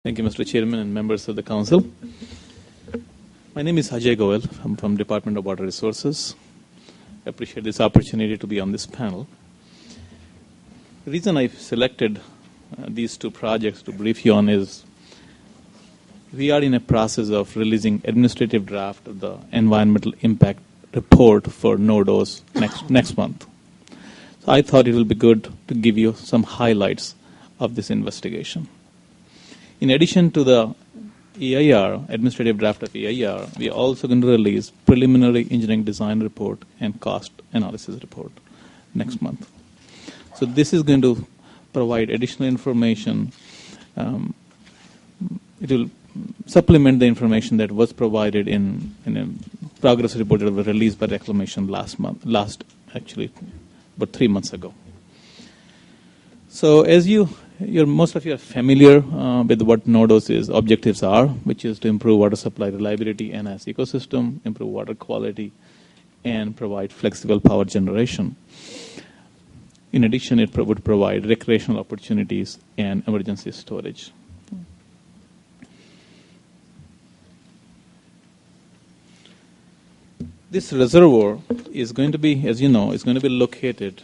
Thank you, Mr. Chairman and members of the Council. My name is Ajay Goel. I'm from Department of Water Resources. I appreciate this opportunity to be on this panel. The reason I've selected these two projects to brief you on is we are in a process of releasing administrative draft of the environmental impact report for NODOS next month. So I thought it will be good to give you some highlights of this investigation. In addition to the EIR, administrative draft of EIR, we are also going to release preliminary engineering design report and cost analysis report next month. So this is going to provide additional information. It will supplement the information that was provided in a progress report that was released by Reclamation about 3 months ago. So as most of you are familiar with what NODOS objectives are, which is to improve water supply reliability, enhance ecosystem, improve water quality, and provide flexible power generation. In addition, it would provide recreational opportunities and emergency storage. This reservoir is going to be, as you know, located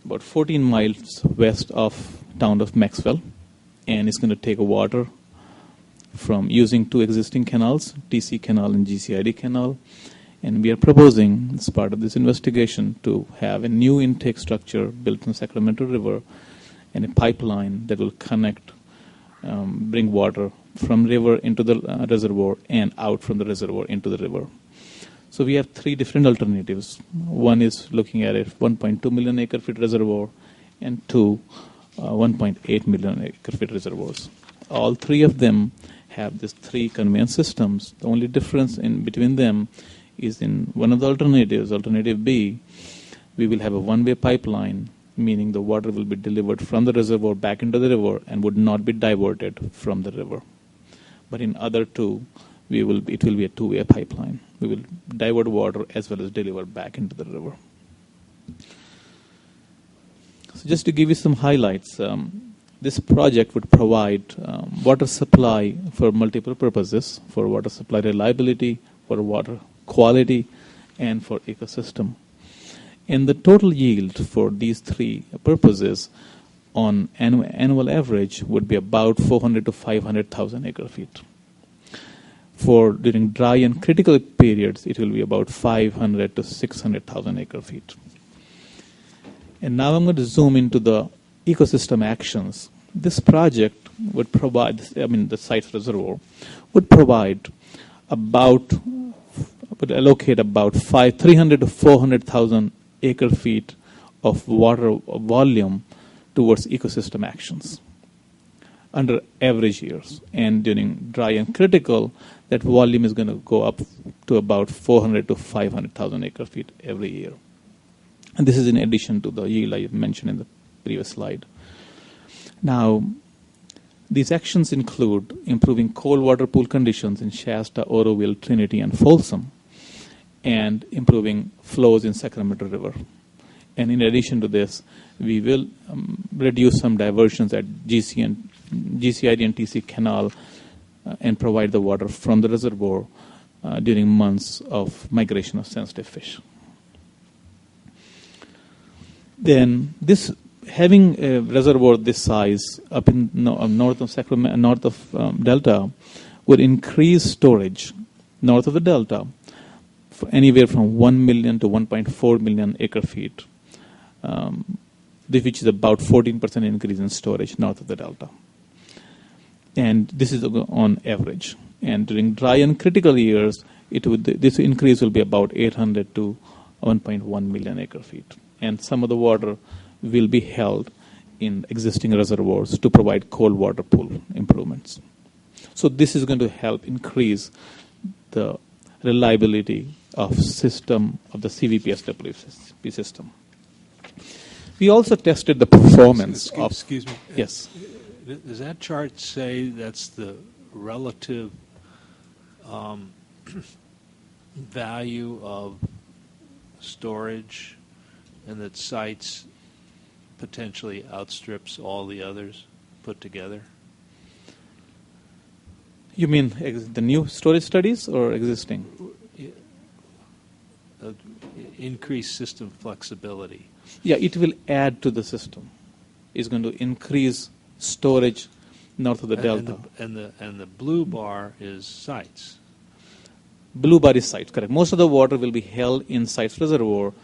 about 14 miles west of town of Maxwell, and it's going to take water from using two existing canals, TC Canal and GCID Canal, and we are proposing, as part of this investigation, to have a new intake structure built in Sacramento River and a pipeline that will connect, bring water from river into the reservoir and out from the reservoir into the river. So we have three different alternatives. One is looking at a 1.2 million acre-feet reservoir, and two 1.8 million acre-feet reservoirs. All three of them have these three conveyance systems. The only difference in between them is in one of the alternatives, alternative B, we will have a one-way pipeline, meaning the water will be delivered from the reservoir back into the river and would not be diverted from the river. But in other two, it will be a two-way pipeline. We will divert water as well as deliver back into the river. So just to give you some highlights, this project would provide water supply for multiple purposes, for water supply reliability, for water quality, and for ecosystem. And the total yield for these three purposes on annual average would be about 400 to 500,000 acre-feet. During dry and critical periods, it will be about 500 to 600,000 acre-feet. And now I'm going to zoom into the ecosystem actions. This project would provide, the site reservoir, would allocate about 300 to 400,000 acre-feet of water volume towards ecosystem actions under average years. And during dry and critical, that volume is going to go up to about 400 to 500,000 acre-feet every year. And this is in addition to the yield I mentioned in the previous slide. Now, these actions include improving cold water pool conditions in Shasta, Oroville, Trinity, and Folsom, and improving flows in Sacramento River. And in addition to this, we will reduce some diversions at GCID and TC Canal and provide the water from the reservoir during months of migration of sensitive fish. Then having a reservoir this size up in north of Sacramento, north of Delta, would increase storage north of the Delta for anywhere from 1 million to 1.4 million acre-feet, which is about 14% increase in storage north of the Delta. And this is on average. And during dry and critical years, this increase will be about 800 to 1.1 million acre-feet. And some of the water will be held in existing reservoirs to provide cold water pool improvements. So this is going to help increase the reliability of the CVP-SWP system. We also tested the performance of... Excuse me. Yes. Does that chart say that's the relative value of storage and that sites potentially outstrips all the others put together? You mean the new storage studies or existing? Increase system flexibility. Yeah, it will add to the system. It's going to increase storage north of the delta. And the blue bar is sites. Blue bar is sites, correct. Most of the water will be held in sites reservoir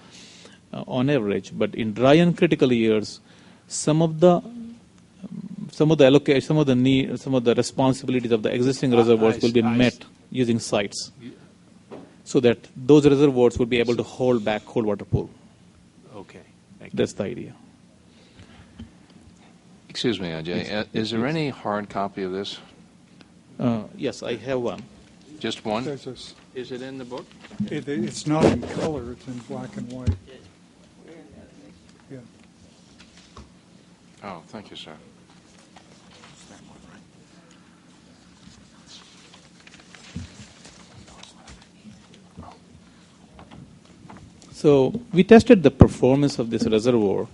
on average, but in dry and critical years, some of the allocation, some of the responsibilities of the existing reservoirs will be met using sites, so that those reservoirs will be able to hold back cold water pool. Okay, thank you. That's the idea. Excuse me, Ajay. Is there any hard copy of this? Yes, I have one. Just one? There's Is it in the book? it's not in color, it's in black and white. Yeah. Oh, thank you, sir. So we tested the performance of this reservoir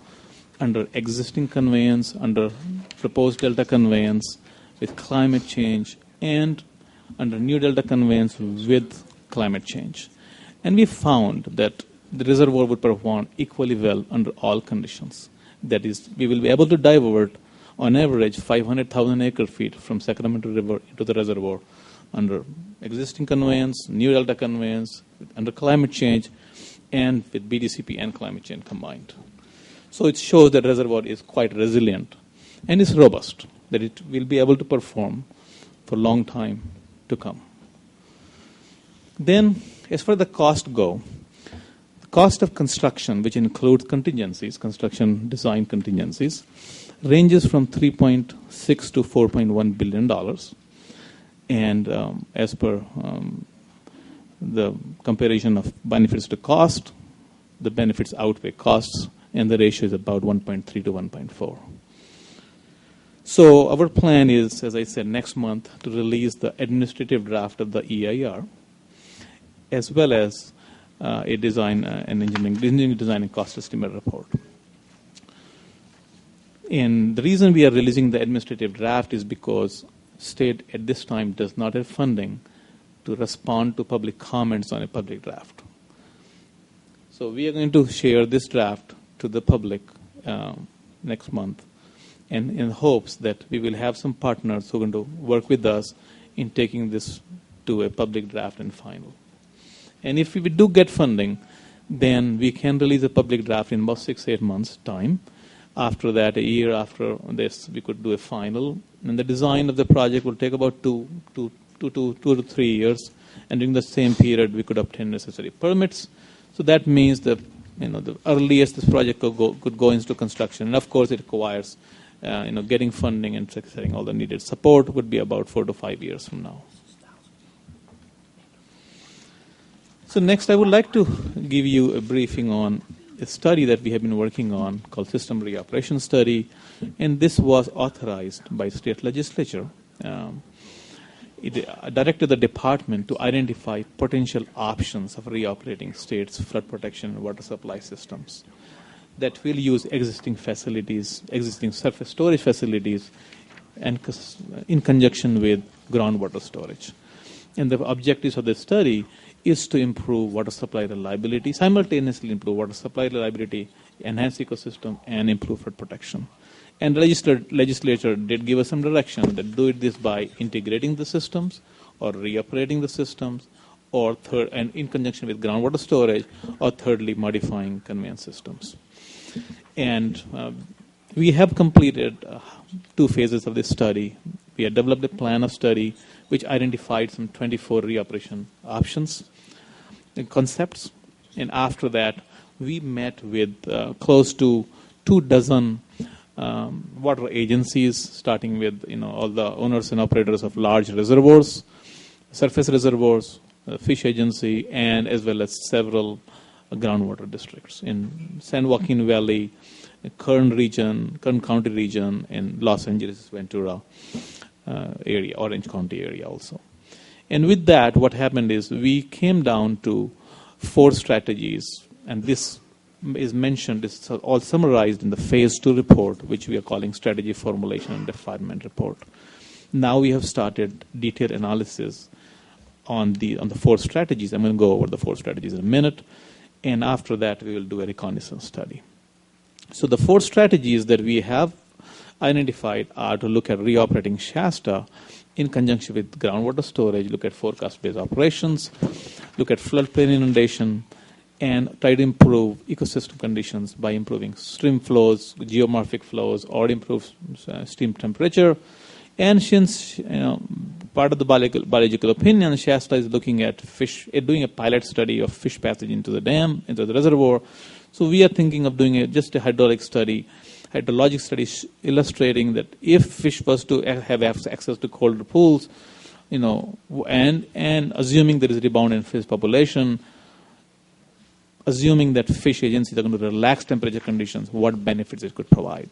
under existing conveyance, under proposed delta conveyance, with climate change, and under new delta conveyance with climate change. And we found that the reservoir would perform equally well under all conditions. That is, we will be able to divert, on average, 500,000 acre-feet from Sacramento River into the reservoir under existing conveyance, new delta conveyance, under climate change, and with BDCP and climate change combined. So it shows that reservoir is quite resilient and is robust, that it will be able to perform for a long time to come. Then, as far as the cost go, the cost of construction, which includes contingencies, construction design contingencies, ranges from $3.6 to $4.1 billion. And as per the comparison of benefits to cost, the benefits outweigh costs, and the ratio is about 1.3 to 1.4. So our plan is, as I said, next month to release the administrative draft of the EIR, as well as a design and engineering design and cost estimate report. And the reason we are releasing the administrative draft is because state at this time does not have funding to respond to public comments on a public draft. So we are going to share this draft to the public next month, and in hopes that we will have some partners who are going to work with us in taking this to a public draft and final. And if we do get funding, then we can release a public draft in about 6-8 months' time. After that, a year after this, we could do a final. And the design of the project will take about 2 to 3 years. And during the same period, we could obtain necessary permits. So that means that the earliest this project could go into construction. And of course, it requires getting funding and setting all the needed support would be about 4 to 5 years from now. So next, I would like to give you a briefing on a study that we have been working on called System Reoperation Study, and this was authorized by state legislature. It directed the department to identify potential options of reoperating states' flood protection and water supply systems that will use existing facilities, existing surface storage facilities, and in conjunction with groundwater storage. And the objectives of the study is to improve water supply reliability, simultaneously improve water supply reliability, enhance ecosystem, and improve flood protection. And the legislature did give us some direction that do this by integrating the systems or reoperating the systems, or third, and in conjunction with groundwater storage, or thirdly, modifying conveyance systems. And we have completed 2 phases of this study. We have developed a plan of study which identified some 24 reoperation options and concepts. And after that, we met with close to 24 water agencies, starting with all the owners and operators of large reservoirs, surface reservoirs, fish agency, and as well as several groundwater districts in San Joaquin Valley, Kern County region, and Los Angeles, Ventura area, Orange County area also. And with that, what happened is we came down to 4 strategies, and this is mentioned, it's all summarized in the Phase 2 report, which we are calling Strategy Formulation and Refinement Report. Now we have started detailed analysis on the 4 strategies. I'm going to go over the 4 strategies in a minute, and after that we will do a reconnaissance study. So the 4 strategies that we have identified are to look at reoperating Shasta in conjunction with groundwater storage, look at forecast-based operations, look at floodplain inundation, and try to improve ecosystem conditions by improving stream flows, geomorphic flows, or improve stream temperature. And since part of the biological opinion, Shasta is looking at fish, doing a pilot study of fish passage into the dam, into the reservoir. So we are thinking of doing just a hydrologic study illustrating that if fish was to have access to colder pools, and assuming there is a rebound in fish population, assuming that fish agencies are going to relax temperature conditions, what benefits it could provide.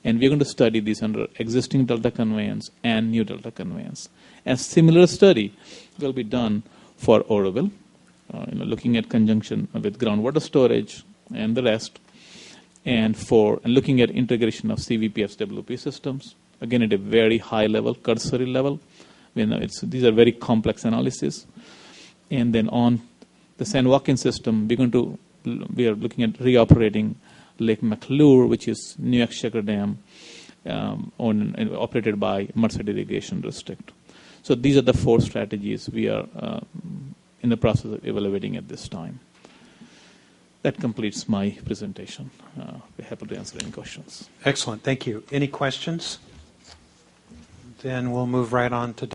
And we're going to study these under existing delta conveyance and new delta conveyance. A similar study will be done for Oroville, looking at conjunction with groundwater storage and the rest, and looking at integration of CVPF's WP systems, again at a very high level, cursory level. These are very complex analysis. And then on the San Joaquin system, we are looking at reoperating Lake McClure, which is New Exchequer Dam, operated by Merced Irrigation District. So these are the 4 strategies we are in the process of evaluating at this time. That completes my presentation. We're happy to answer any questions. Excellent. Thank you. Any questions? Then we'll move right on to